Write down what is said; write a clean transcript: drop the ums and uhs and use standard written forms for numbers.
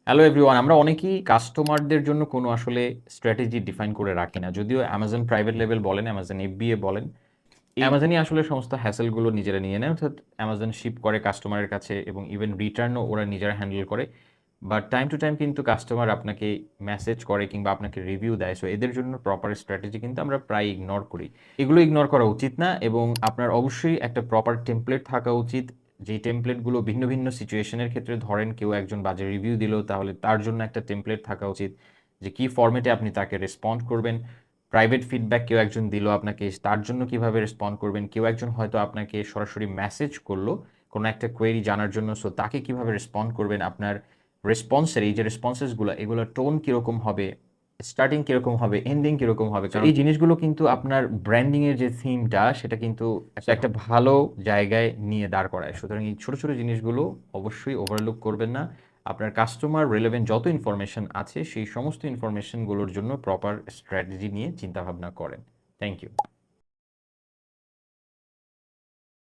Hello everyone, আমরা অনেকেই কাস্টমারদের জন্য কোনো আসলে স্ট্র্যাটেজি ডিফাইন করে রাখি না। যদিও অ্যামাজন প্রাইভেট লেভেল বলেন, অ্যামাজন এফবিএ বলেন, অ্যামাজনই আসলে সমস্ত হ্যাসেলগুলো নিজেরা নিয়ে নেয়। অর্থাৎ অ্যামাজন শিপ করে কাস্টমারের কাছে এবং ইভেন রিটার্নও ওরা নিজেরা হ্যান্ডেল করে। বাট টাইম টু টাইম কিন্তু কাস্টমার আপনাকে মেসেজ করে কিংবা আপনাকে রিভিউ দেয়। সো এদের জন্য প্রপার স্ট্র্যাটেজি কিন্তু আমরা প্রায় ইগনোর করি। এগুলো ইগনোর করা উচিত না এবং আপনার অবশ্যই একটা প্রপার টেমপ্লেট থাকা উচিত। যেই টেমপ্লেটগুলো ভিন্ন ভিন্ন সিচুয়েশনের ক্ষেত্রে, ধরেন কেউ একজন বাজে রিভিউ দিল, তাহলে তার জন্য একটা টেমপ্লেট থাকা উচিত যে কী ফরম্যাটে আপনি তাকে রেসপন্ড করবেন। প্রাইভেট ফিডব্যাক কেউ একজন দিল আপনাকে, তার জন্য কিভাবে রেসপন্ড করবেন। কেউ একজন হয়তো আপনাকে সরাসরি মেসেজ করলো কোনো একটা কোয়েরি জানার জন্য, সো তাকে কিভাবে রেসপন্ড করবেন। আপনার রেসপন্সের এই যে রেসপন্সেসগুলো, এগুলো টোন কীরকম হবে, স্টার্টিং কীরকম হবে, এন্ডিং কীরকম হবে, কারণ এই জিনিসগুলো কিন্তু আপনার ব্র্যান্ডিংয়ের যে থিমটা সেটা কিন্তু একটা ভালো জায়গায় নিয়ে দাঁড় করায়। সুতরাং এই ছোটো ছোটো জিনিসগুলো অবশ্যই ওভারলুক করবেন না। আপনার কাস্টমার রিলেভেন্ট যত ইনফরমেশন আছে সেই সমস্ত ইনফরমেশনগুলোর জন্য প্রপার স্ট্র্যাটেজি নিয়ে চিন্তাভাবনা করেন। Thank you.